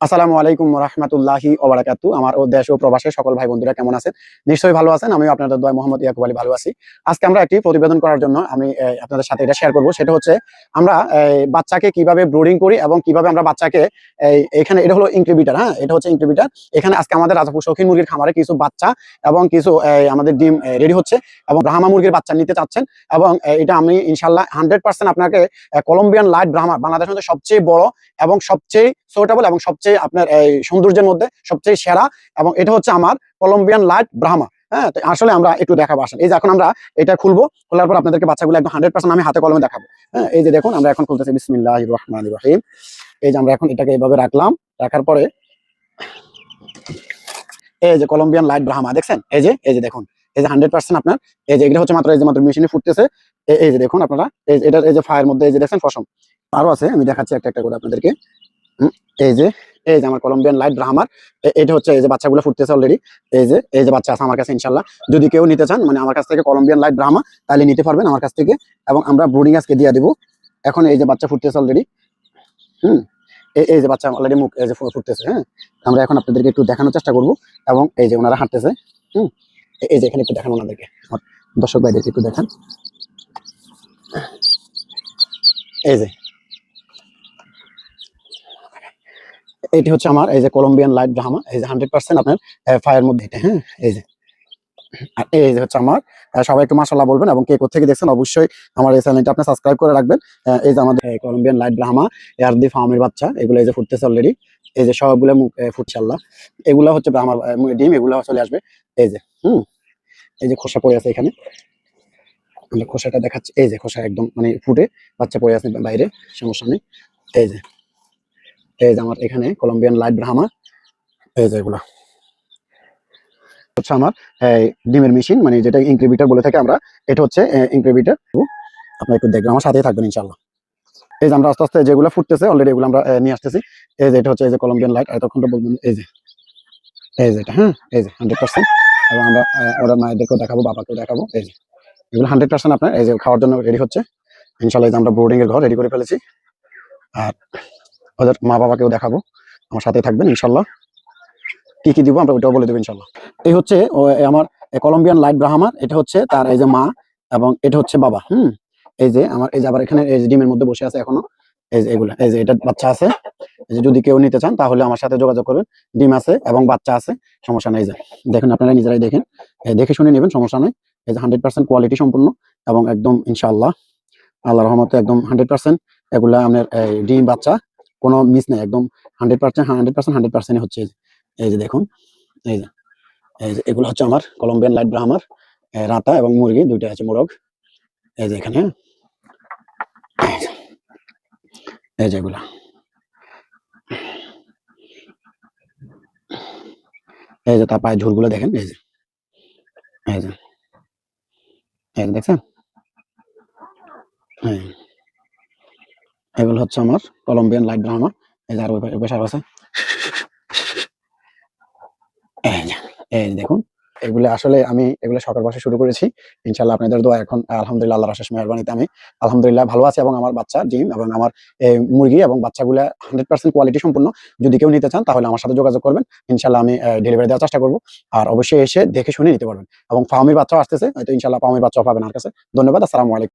আসসালামু আলাইকুম ওয়া রাহমাতুল্লাহি ওয়া বারাকাতুহু। আমার ও দেশ ও প্রবাসের সকল ভাই বন্ধুরা কেমন আছেন? নিশ্চয়ই ভালো আছেন। আমিও আপনাদের দোয়ায় মোহাম্মদ ইয়াকুব আলী ভালো আছি। আজকে আমরা একটি প্রতিবেদন করার জন্য আমি আপনাদের সাথে এটা শেয়ার করব। সেটা হচ্ছে আমরা বাচ্চাকে কিভাবে ব্রুডিং করি এবং কিভাবে আমরা বাচ্চাকে এখানে এটা হলো ইনকিউবেটর, হ্যাঁ? এটা হচ্ছে ইনকিউবেটর। এখানে আজকে আমাদের রাজাপুর শৌখিন মুরগির খামারে কিছু বাচ্চা এবং কিছু আমাদের ডিম রেডি হচ্ছে এবং ব্রাহ্মা মুরগির বাচ্চা নিতে চাচ্ছেন এবং এটা আমি ইনশাআল্লাহ 100% আপনাকে কলম্বিয়ান লাইট ব্রাহ্মা বাংলাদেশের মধ্যে সবচেয়ে বড় এবং সবচেয়ে সুইটেবল এবং সবচেয়ে আপনার এই সৌন্দর্যের মধ্যে সবচেয়ে সেরা এবং এটা হচ্ছে আমার কলম্বিয়ান লাইট ব্রাহ্মা। হ্যাঁ, তো আসলে আমরা একটু দেখাবো আসেন। এই যে এখন আমরা এটা খুলবো, খোলার পর আপনাদেরকে বাচ্চাগুলো একদম 100% আমি হাতে কলমে দেখাবো। হ্যাঁ, এই যে দেখুন আমরা এখন খুলতেছি। বিসমিল্লাহির রহমানির রহিম। এই যে আমরা এখন এটাকে এইভাবে রাখলাম, রাখার পরে এই যে কলম্বিয়ান লাইট ব্রাহ্মা দেখছেন, এই যে দেখুন, এই যে 100% আপনার এই যে এগুলো হচ্ছে মাত্র এই যে মাত্র মেশিনে ফুটতেছে। এই যে দেখুন আপনারা এটা এই যে ফায়ার মধ্যে এই যে দেখছেন পশম আরো আছে, আমি দেখাচ্ছি একটা একটা করে আপনাদেরকে। এই যে আমার কলম্বিয়ান লাইট ব্রাহ্মার এটা হচ্ছে এই যে বাচ্চাগুলো ফুটতেছে অলরেডি। এই যে বাচ্চা আছে আমার কাছে ইনশাল্লাহ। যদি কেউ নিতে চান মানে আমার কাছ থেকে কলম্বিয়ান লাইট ব্রাহ্মা তাহলে নিতে পারবেন আমার কাছ থেকে এবং আমরা ব্রুডিং আজকে দিয়ে দিব। এখন এই যে বাচ্চা ফুটতেছে অলরেডি। হুম, এই যে বাচ্চা অলরেডি মুখ এই যে ফুটতেছে। হ্যাঁ, আমরা এখন আপনাদেরকে একটু দেখানোর চেষ্টা করব এবং এই যে ওনারা হাঁটতেছে। হুম, এই যে এখানে একটু দেখানো ওনাদেরকে, দর্শক ভাইদেরকে একটু দেখান। এই যে এটি হচ্ছে আমার এই যে কলম্বিয়ান লাইট ব্রাহ্মা, এই যে 100% আপনার ফায়ার মধ্যে এটা। হ্যাঁ, এই যে আর এই যে হচ্ছে আমার সবাই একটু মাশাআল্লাহ বলবেন এবং কে কোথা থেকে দেখছেন অবশ্যই আমার এই চ্যানেলটা আপনি সাবস্ক্রাইব করে রাখবেন। এই যে আমাদের কলম্বিয়ান লাইট ব্রাহ্মা এয়ারদি ফার্মের বাচ্চা, এগুলো এই যে ফুটতেছে অলরেডি। এই যে সবগুলো ফুটছে আল্লাহ। এগুলো হচ্ছে ব্রাহ্মার ডিম, এগুলো চলে আসবে। এই যে এই যে খোসা পড়ে আছে এখানে, আমরা খোসাটা দেখাচ্ছি। এই যে খোসা একদম মানে ফুটে বাচ্চা পড়ে আছে বাইরে, সমস্যা নেই। এই যে আমার এখানে কলম্বিয়ান লাইট ব্রাহ্মা, এই যে এগুলো হচ্ছে আমার ডিমের মেশিন, মানে যেটা ইনকিউবেটর বলে থাকি আমরা। এটা হচ্ছে ইনকিউবেটর। আপনারা একটু দেখবেন, আমার সাথেই থাকবেন ইনশাআল্লাহ। এই যে আমরা আস্তে আস্তে যেগুলো ফুটতেছে অলরেডি এগুলো আমরা নিয়ে আসতেছি। এই যে এটা হচ্ছে এই যে কলম্বিয়ান লাইট, এতক্ষণ তো বলবেন এই যে এটা। হ্যাঁ, এই যে 100% এবং আমরা ওরা মায়েদেরকেও দেখাবো, বাবাকেও দেখাবো। এই যে এগুলো 100% আপনার এই যে খাওয়ার জন্য রেডি হচ্ছে ইনশাআল্লাহ। এই যে আমরা ব্রোডিং এর ঘর রেডি করে ফেলেছি আর ওদের মা বাবাকেও দেখাবো, আমার সাথে থাকবেন ইনশাআল্লাহ। কি কি দিব আমরা ওটাও বলে দেবো ইনশাআল্লাহ। এই হচ্ছে আমার কলম্বিয়ান লাইট ব্রাহ্মার, এটা হচ্ছে তার এই যে মা এবং এটা হচ্ছে বাবা। এই যে আমার এই যে আবার এখানে এই যে ডিমের মধ্যে বসে আছে এখনো। এই যে এগুলা, এই যে এটা বাচ্চা আছে। এই যে যদি কেউ নিতে চান তাহলে আমার সাথে যোগাযোগ করবেন। ডিম আছে এবং বাচ্চা আছে, সমস্যা নেই। যে দেখুন আপনারা নিজেরাই দেখেন, দেখে শুনে নেবেন, সমস্যা নেই। এই যে 100% কোয়ালিটি সম্পূর্ণ এবং একদম ইনশাআল্লাহ আল্লাহর রহমতে একদম 100% এগুলা আপনার ডিম বাচ্চা কোনো মিস নেই, একদম 100% 100% হচ্ছে। এই যে দেখুন, এই যে এগুলো হচ্ছে আমার কলম্বিয়ান লাইট ব্রাহ্মার রাতা এবং মুরগি দুইটা আছে মোরগ। এই যে এখানে এই যে এগুলা, এই যে তার পায়ে ঝুলগুলো দেখেন। এই যে এই যে দেখছেন। হ্যাঁ, এগুলো হচ্ছে আমার কলম্বিয়ান লাইট ব্রাহ্মা। এই যে আর বসার আছে। এই যে দেখুন, এগুলো আসলে আমি এগুলো সকাল বসে শুরু করেছি ইনশাআল্লাহ আপনাদের দোয়া। এখন আলহামদুলিল্লাহ আল্লাহর অশেষ মেহেরবানিতে আমি আলহামদুলিল্লাহ ভালো আছি এবং আমার বাচ্চা ডিম এবং আমার মুরগি এবং বাচ্চাগুলো 100% কোয়ালিটি সম্পূর্ণ। যদি কেউ নিতে চান তাহলে আমার সাথে যোগাযোগ করবেন ইনশাআল্লাহ। আমি ডেলিভারি দেওয়ার চেষ্টা করব আর অবশ্যই এসে দেখে শুনে নিতে পারবেন এবং ফার্মের বাচ্চাও আসতেছে, হয়তো ইনশাআল্লাহ ফার্মের বাচ্চাও পাবেন আমার কাছে। ধন্যবাদ, আসসালামু আলাইকুম।